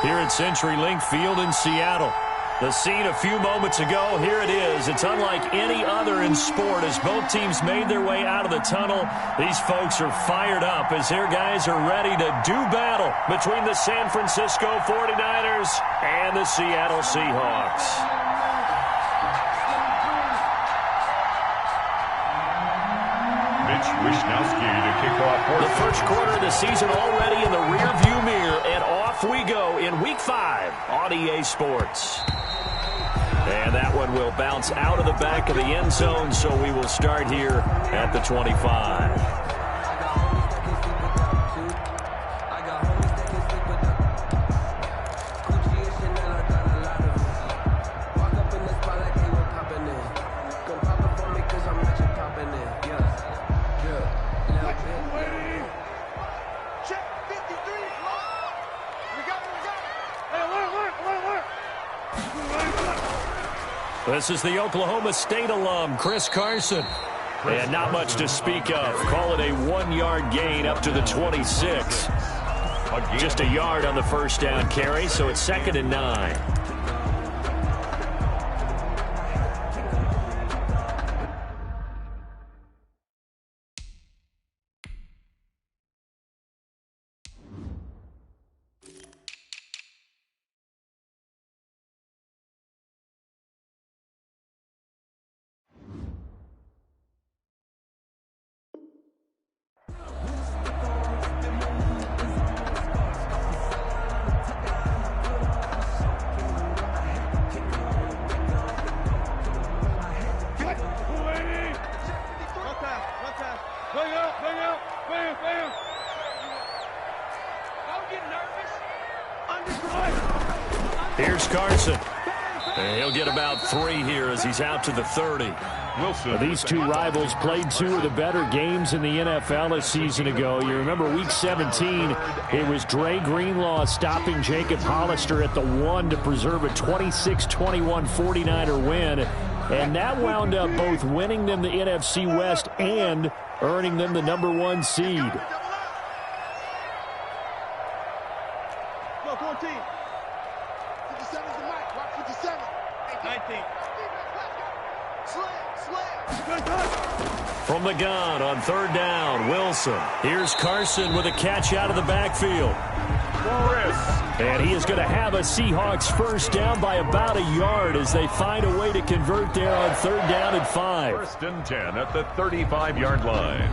here at CenturyLink Field in Seattle. The scene a few moments ago, here it is. It's unlike any other in sport as both teams made their way out of the tunnel. These folks are fired up as their guys are ready to do battle between the San Francisco 49ers and the Seattle Seahawks. To kick off the first quarter of the season already in the rearview mirror, and off we go in Week 5 on EA Sports. And that one will bounce out of the back of the end zone, so we will start here at the 25. This is the Oklahoma State alum, Chris Carson. And not much to speak of. Call it a 1-yard gain up to the 26. Just a yard on the first down carry, so it's 2nd and 9. Here's Carson. And he'll get about 3 here as he's out to the 30. These two rivals played 2 of the better games in the NFL a season ago. You remember Week 17, it was Dre Greenlaw stopping Jacob Hollister at the 1 to preserve a 26-21 49er win. And that wound up both winning them the NFC West and earning them the #1 seed. From the gun on 3rd down, Wilson. Here's Carson with a catch out of the backfield. And he is going to have a Seahawks first down by about a yard as they find a way to convert there on 3rd down and 5. 1st and 10 at the 35-yard line.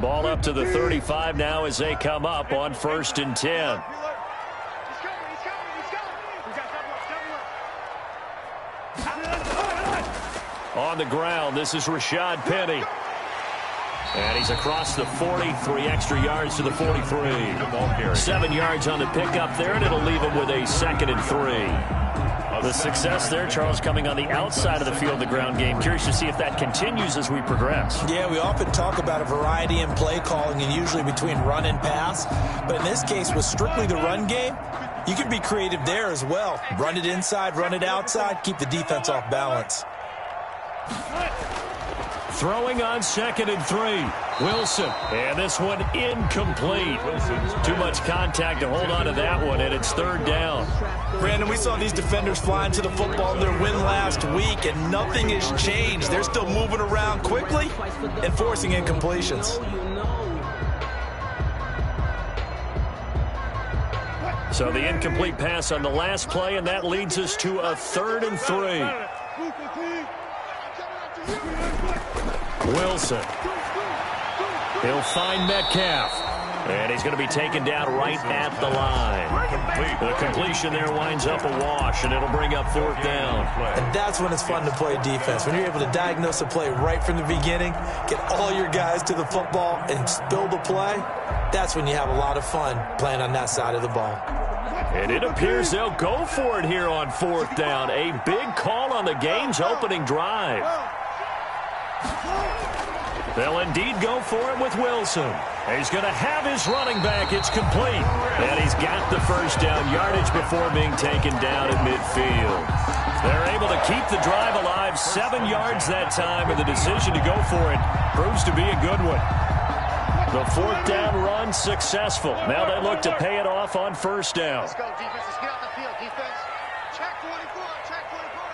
Ball up to the 35 now as they come up on 1st and 10. On the ground, this is Rashad Penny. And he's across the 40, 3 extra yards to the 43. 7 yards on the pickup there, and it'll leave him with a 2nd and 3. The success there, Charles, coming on the outside of the field, the ground game. Curious to see if that continues as we progress. Yeah, we often talk about a variety in play calling and usually between run and pass. But in this case, with strictly the run game, you can be creative there as well. Run it inside, run it outside, keep the defense off balance. Throwing on 2nd and 3. Wilson. And this one incomplete. Too much contact to hold on to that one, and it's 3rd down. Brandon, we saw these defenders flying to the football in their win last week, and nothing has changed. They're still moving around quickly and forcing incompletions. So the incomplete pass on the last play, and that leads us to a 3rd and 3. Wilson. He'll find Metcalf. And he's going to be taken down right at the line. The completion there winds up a wash, and it'll bring up 4th down. And that's when it's fun to play defense. When you're able to diagnose a play right from the beginning, get all your guys to the football, and spill the play, that's when you have a lot of fun playing on that side of the ball. And it appears they'll go for it here on 4th down. A big call on the game's opening drive. They'll indeed go for it with Wilson. He's going to have his running back. It's complete. And he's got the first down yardage before being taken down at midfield. They're able to keep the drive alive. 7 yards that time, and the decision to go for it proves to be a good one. The 4th down run successful. Now they look to pay it off on first down. Let's go, defense. Let's get out the field. Defense. Check 24. Check 24.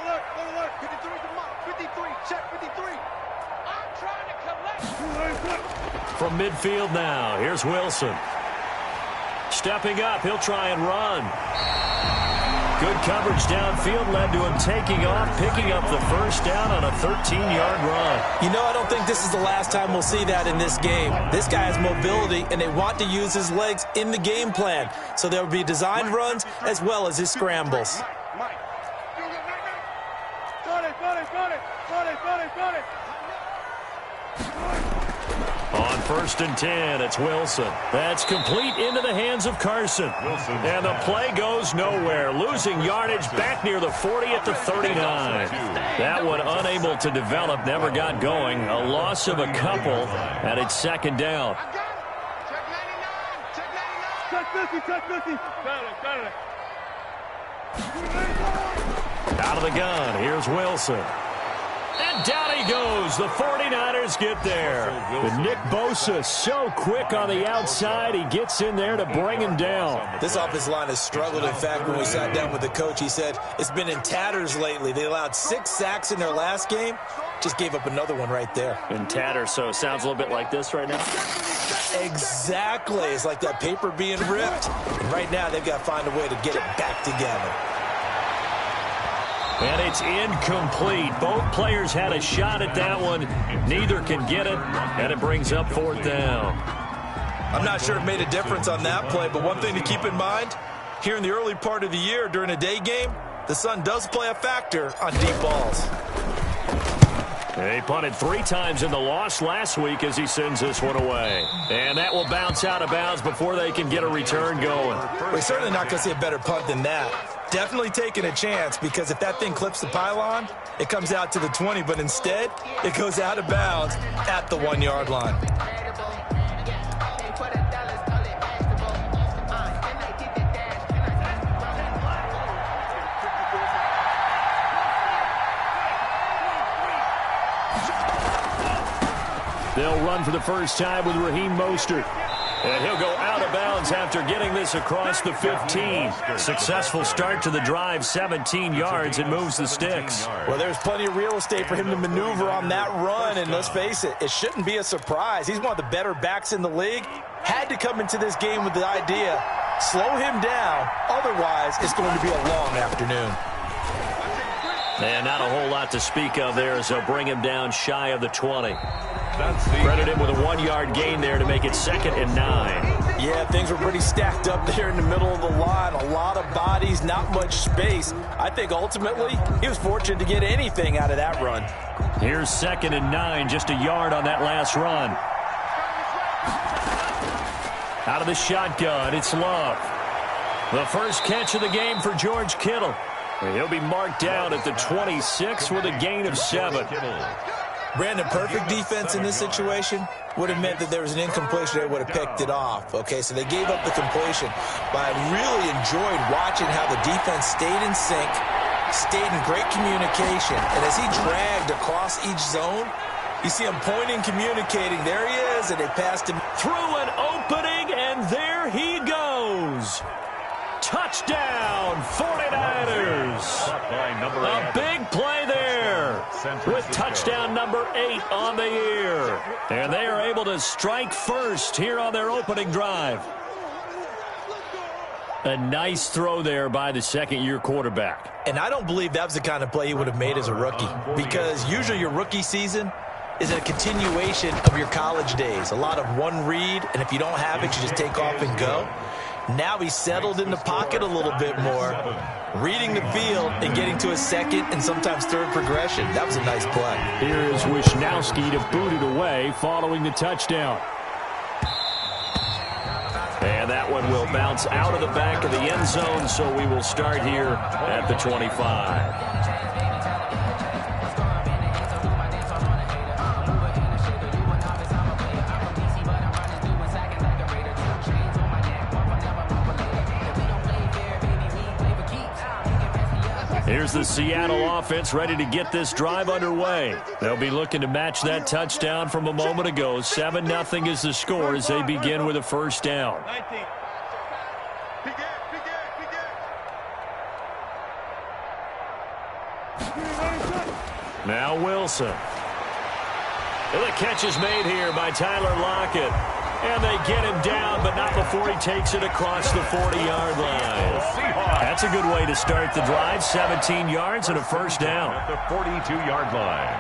Alert. 53. Come on. 53. Check 53. I'm trying to collect. From midfield now, here's Wilson. Stepping up, he'll try and run. Good coverage downfield led to him taking off, picking up the first down on a 13-yard run. You know, I don't think this is the last time we'll see that in this game. This guy has mobility, and they want to use his legs in the game plan. So there will be designed runs as well as his scrambles. On 1st and 10, it's Wilson. That's complete into the hands of Carson. And the play goes nowhere. Losing yardage back near the 40 at the 39. That one unable to develop, never got going. A loss of a couple, and it's 2nd down. Check 50. Got it. Out of the gun, here's Wilson. And down he goes. The 49ers get there. But Nick Bosa so quick on the outside. He gets in there to bring him down. This offensive line has struggled. In fact, when we sat down with the coach, he said it's been in tatters lately. They allowed 6 sacks in their last game. Just gave up another one right there. In tatters, so it sounds a little bit like this right now. Exactly. It's like that paper being ripped. And right now, they've got to find a way to get it back together. And it's incomplete. Both players had a shot at that one. Neither can get it, and it brings up 4th down. I'm not sure it made a difference on that play, but one thing to keep in mind, here in the early part of the year during a day game, the sun does play a factor on deep balls. He punted 3 times in the loss last week as he sends this one away. And that will bounce out of bounds before they can get a return going. We're certainly not going to see a better punt than that. Definitely taking a chance, because if that thing clips the pylon, it comes out to the 20, but instead, it goes out of bounds at the 1-yard line. They'll run for the first time with Raheem Mostert. And he'll go out of bounds after getting this across the 15. Successful start to the drive, 17 yards, and moves the sticks. Well, there's plenty of real estate for him to maneuver on that run, and let's face it, it shouldn't be a surprise. He's one of the better backs in the league. Had to come into this game with the idea, slow him down, otherwise it's going to be a long afternoon. And not a whole lot to speak of there as they'll bring him down shy of the 20. Credit him with a 1-yard gain there to make it 2nd and 9. Yeah, things were pretty stacked up there in the middle of the line. A lot of bodies, not much space. I think ultimately he was fortunate to get anything out of that run. Here's 2nd and 9, just a yard on that last run. Out of the shotgun, it's Love. The first catch of the game for George Kittle. And he'll be marked down at the 26 with a gain of 7. Brandon, perfect defense in this situation would have meant that there was an incompletion. They would have picked it off. Okay, so they gave up the completion. But I really enjoyed watching how the defense stayed in sync, stayed in great communication. And as he dragged across each zone, you see him pointing, communicating. There he is, and they passed him through an opening, and there he goes. Touchdown, 49ers. A big play there with touchdown number 8 on the year. And they are able to strike first here on their opening drive. A nice throw there by the second-year quarterback. And I don't believe that was the kind of play he would have made as a rookie, because usually your rookie season is a continuation of your college days. A lot of one read, and if you don't have it, you just take off and go. Now he's settled in the pocket a little bit more, reading the field and getting to a second and sometimes third progression. That was a nice play. Here is Wisnowski to boot it away following the touchdown. And that one will bounce out of the back of the end zone, so we will start here at the 25. Here's the Seattle offense ready to get this drive underway. They'll be looking to match that touchdown from a moment ago. 7-0 is the score as they begin with a first down. Now Wilson. And the catch is made here by Tyler Lockett. And they get him down, but not before he takes it across the 40-yard line. That's a good way to start the drive. 17 yards and a first down. At the 42-yard line.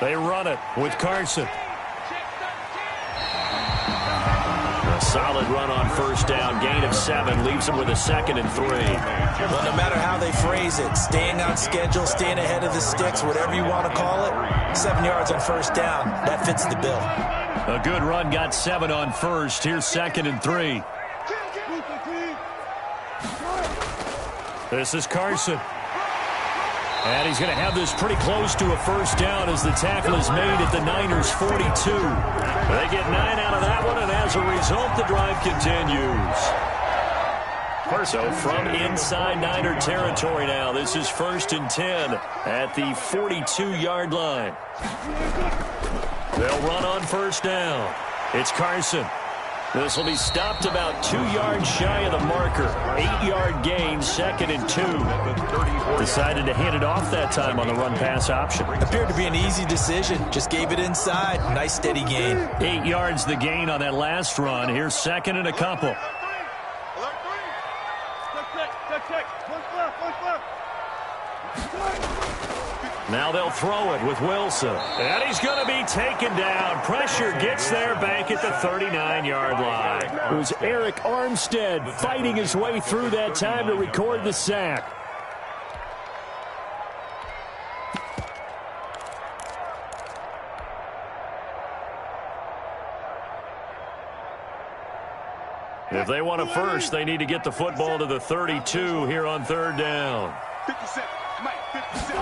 They run it with Carson. A solid run on first down. Gain of 7 leaves them with a 2nd and 3. Well, no matter how they phrase it, staying on schedule, staying ahead of the sticks, whatever you want to call it, 7 yards on first down, that fits the bill. A good run got 7 on first. Here's 2nd and 3. This is Carson. And he's going to have this pretty close to a first down as the tackle is made at the Niners' 42. They get 9 out of that one, and as a result, the drive continues. So from inside Niner territory now, this is 1st and 10 at the 42-yard line. They'll run on first down. It's Carson. This will be stopped about 2 yards shy of the marker. 8-yard gain, 2nd and 2. Decided to hand it off that time on the run-pass option. Appeared to be an easy decision. Just gave it inside. Nice steady gain. 8 yards the gain on that last run. Here's 2nd and a couple. Now they'll throw it with Wilson. And he's going to be taken down. Pressure gets there back at the 39-yard line. It was Eric Armstead fighting his way through that time to record the sack. If they want a first, they need to get the football to the 32 here on 3rd down. 57, Mike, 57.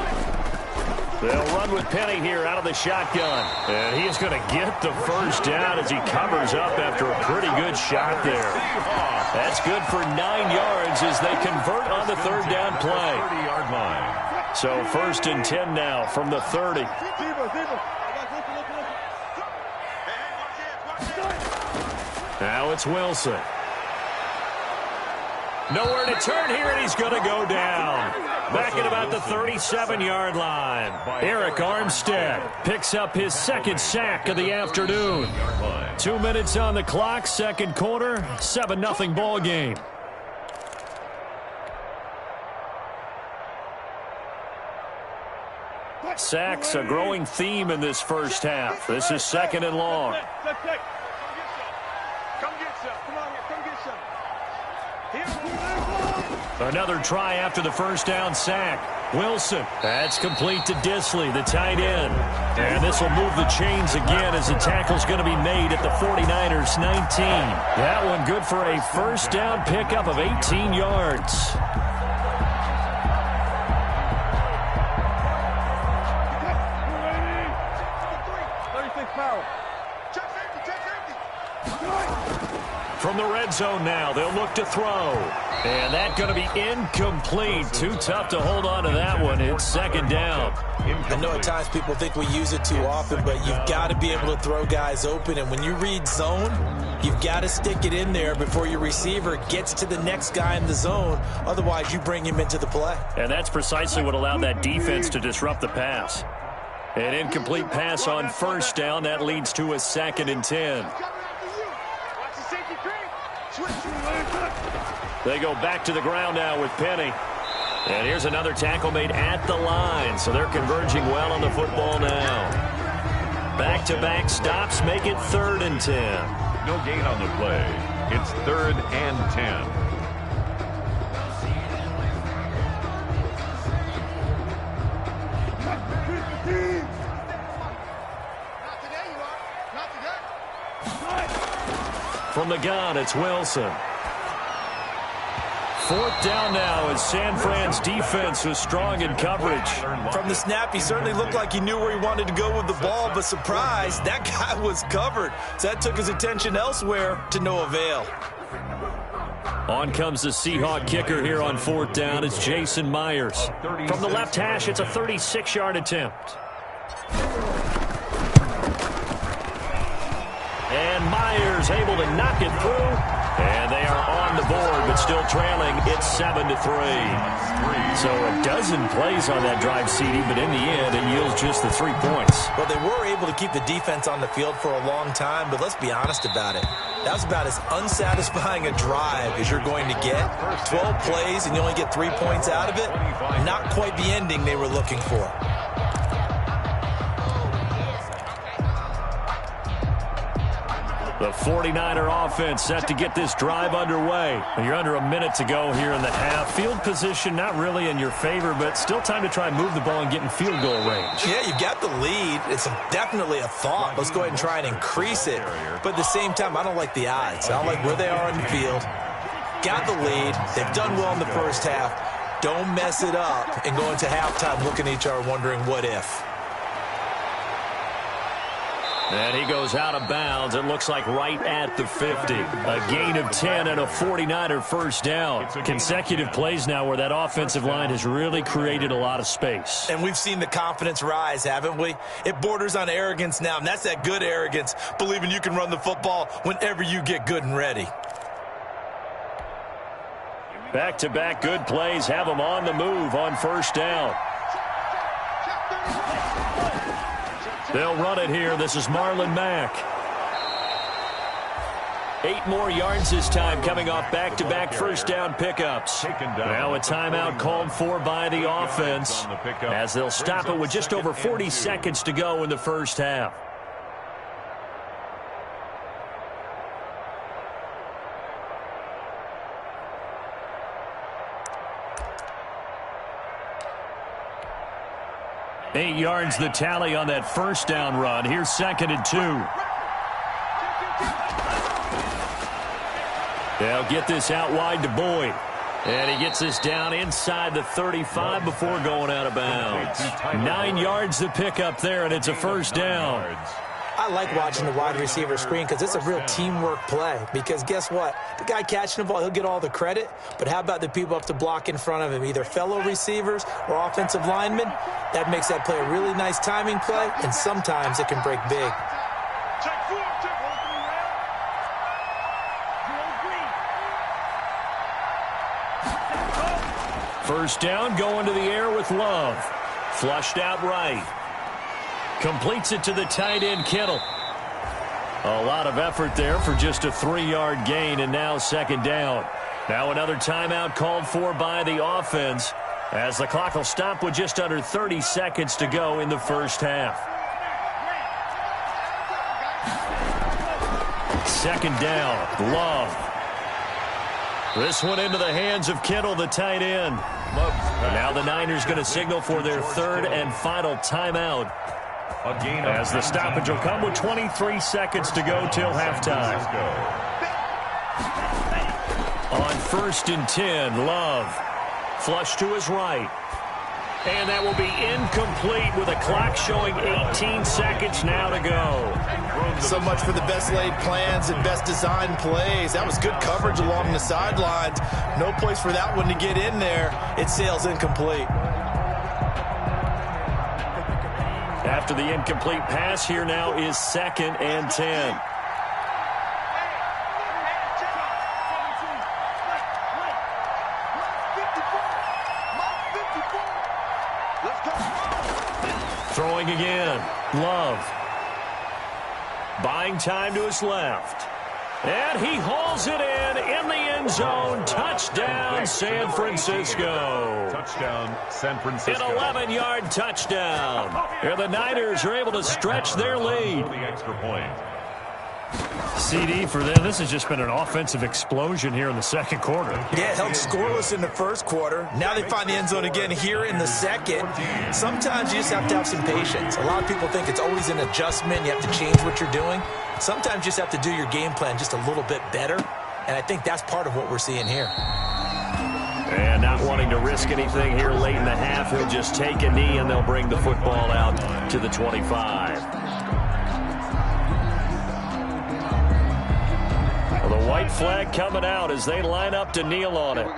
They'll run with Penny here out of the shotgun. And he is going to get the first down as he covers up after a pretty good shot there. That's good for 9 yards as they convert on the 3rd down play. 30-yard line. So 1st and 10 now from the 30. Now it's Wilson. Nowhere to turn here, and he's going to go down. Back at about the 37-yard line. Eric Armstead picks up his 2nd sack of the afternoon. 2 minutes on the clock, 2nd quarter, 7-0 ball game. Sacks, a growing theme in this first half. This is 2nd and long. Come get some. Come on here. Come get some. Another try after the first down sack. Wilson. That's complete to Disley, the tight end. And this will move the chains again as the tackle's going to be made at the 49ers' 19. That one good for a first down pickup of 18 yards. From the red zone now, they'll look to throw. And that's going to be incomplete. Too tough to hold on to that one. It's 2nd down. I know at times people think we use it too often, but you've got to be able to throw guys open. And when you read zone, you've got to stick it in there before your receiver gets to the next guy in the zone. Otherwise, you bring him into the play. And that's precisely what allowed that defense to disrupt the pass. An incomplete pass on first down. That leads to a 2nd and 10. They go back to the ground now with Penny. And here's another tackle made at the line. So they're converging well on the football now. Back-to-back stops make it 3rd and 10. No gain on the play. It's 3rd and 10. From the gun, it's Wilson. 4th down now as San Fran's defense was strong in coverage. From the snap, he certainly looked like he knew where he wanted to go with the ball, but surprise, that guy was covered. So that took his attention elsewhere to no avail. On comes the Seahawk kicker here on 4th down. It's Jason Myers. From the left hash, it's a 36-yard attempt. And Myers able to knock it through. And they are on the board, but still trailing. It's 7-3. So a dozen plays on that drive, CD, but in the end, it yields just the 3 points. Well, they were able to keep the defense on the field for a long time, but let's be honest about it. That was about as unsatisfying a drive as you're going to get. 12 plays, and you only get 3 points out of it. Not quite the ending they were looking for. The 49er offense set to get this drive underway. You're under a minute to go here in the half. Field position not really in your favor, but still time to try and move the ball and get in field goal range. Yeah, you've got the lead. It's definitely a thought. Let's go ahead and try and increase it. But at the same time, I don't like the odds. I don't like where they are on the field. Got the lead. They've done well in the first half. Don't mess it up and go into halftime looking at each other wondering what if. And he goes out of bounds. It looks like right at the 50. A gain of 10 and a 49er first down. Consecutive plays now where that offensive line has really created a lot of space. And we've seen the confidence rise, haven't we? It borders on arrogance now, and that's that good arrogance, believing you can run the football whenever you get good and ready. Back-to-back good plays have them on the move on first down. They'll run it here. This is Marlon Mack. 8 more yards this time coming off back-to-back first down pickups. Now a timeout called for by the offense as they'll stop it with just over 40 seconds to go in the first half. Eight yards the tally on that first down run. Here's 2nd and 2. They'll get this out wide to Boyd. And he gets this down inside the 35 before going out of bounds. 9 yards to pick up there, and it's a first down. I like watching the wide receiver screen because it's a real teamwork play. Because guess what? The guy catching the ball, he'll get all the credit. But how about the people up to block in front of him, either fellow receivers or offensive linemen? That makes that play a really nice timing play, and sometimes it can break big. First down, going to the air with Love. Flushed out right. Completes it to the tight end, Kittle. A lot of effort there for just a 3-yard gain, and now 2nd down. Now another timeout called for by the offense as the clock will stop with just under 30 seconds to go in the first half. 2nd down, Love. This one into the hands of Kittle, the tight end. And now the Niners going to signal for their 3rd and final timeout, as the stoppage will come with 23 seconds to go till halftime. On 1st and 10, Love. Flush to his right. And that will be incomplete with a clock showing 18 seconds now to go. So much for the best laid plans and best designed plays. That was good coverage along the sidelines. No place for that one to get in there. It sails incomplete. After the incomplete pass, here now is 2nd and 10. Throwing again. Love. Buying time to his left. And he hauls it in the end zone. Touchdown, San Francisco. Touchdown, San Francisco. An 11-yard touchdown. Here the Niners are able to stretch their lead. The extra point. CD for them. This has just been an offensive explosion here in the 2nd quarter. Yeah, held scoreless in the 1st quarter. Now they find the end zone again here in the 2nd. Sometimes you just have to have some patience. A lot of people think it's always an adjustment. You have to change what you're doing. Sometimes you just have to do your game plan just a little bit better. And I think that's part of what we're seeing here. And not wanting to risk anything here late in the half, he'll just take a knee and they'll bring the football out to the 25. Well, the white flag coming out as they line up to kneel on it.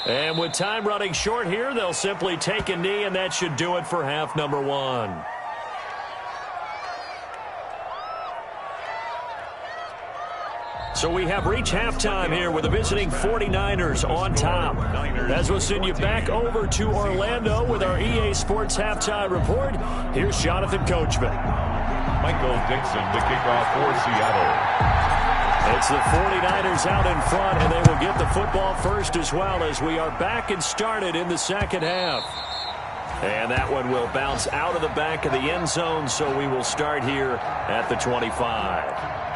And with time running short here, they'll simply take a knee, and that should do it for half number one. So we have reached halftime here with the visiting 49ers on top. As we'll send you back over to Orlando with our EA Sports Halftime Report, here's Jonathan Coachman. Michael Dixon to kick off for Seattle. It's the 49ers out in front, and they will get the football first as well as we are back and started in the second half. And that one will bounce out of the back of the end zone, so we will start here at the 25.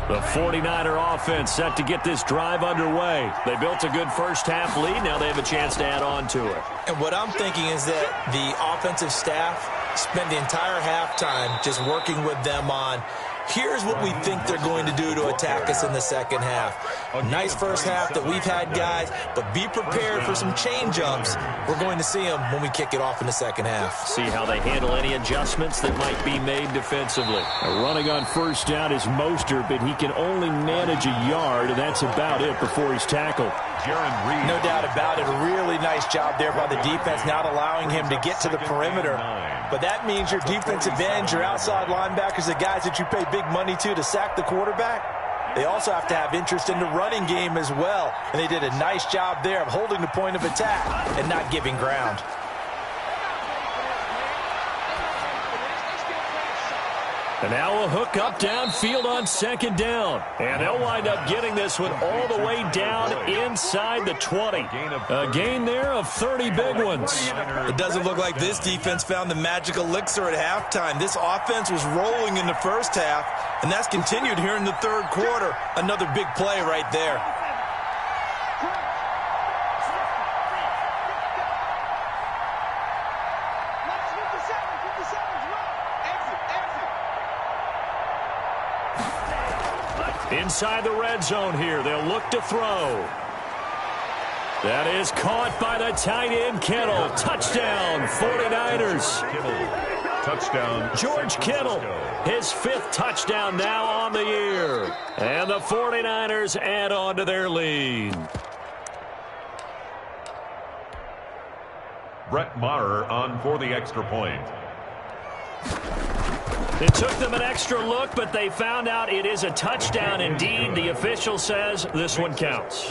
The 49er offense set to get this drive underway. They built a good first half lead. Now they have a chance to add on to it. And what I'm thinking is that the offensive staff spent the entire halftime just working with them on, here's what we think they're going to do to attack us in the second half. Nice first half that we've had, guys, but be prepared for some change-ups. We're going to see them when we kick it off in the second half. See how they handle any adjustments that might be made defensively. Running on first down is Mostert, but he can only manage a yard, and that's about it before he's tackled. No doubt about it. A really nice job there by the defense, not allowing him to get to the perimeter. But that means your defensive ends, your outside linebackers, the guys that you pay big money to sack the quarterback, they also have to have interest in the running game as well. And they did a nice job there of holding the point of attack and not giving ground. And now a hook up downfield on second down. And they'll wind up getting this one all the way down inside the 20. A gain there of 30 big ones. It doesn't look like this defense found the magical elixir at halftime. This offense was rolling in the first half, and that's continued here in the third quarter. Another big play right there. Inside the red zone here, they'll look to throw. That is caught by the tight end, Kittle. Touchdown, 49ers. Touchdown. George Kittle, his fifth touchdown now on the year. And the 49ers add on to their lead. Brett Maher on for the extra point. It took them an extra look, but they found out it is a touchdown indeed. The official says this one counts.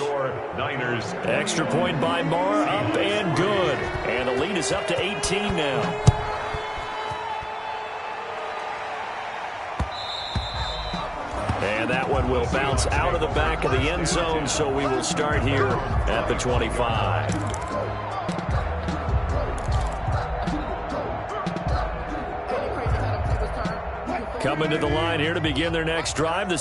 Niners. Extra point by Maher, up and good. And the lead is up to 18 now. And that one will bounce out of the back of the end zone, so we will start here at the 25. Coming to the line here to begin their next drive, the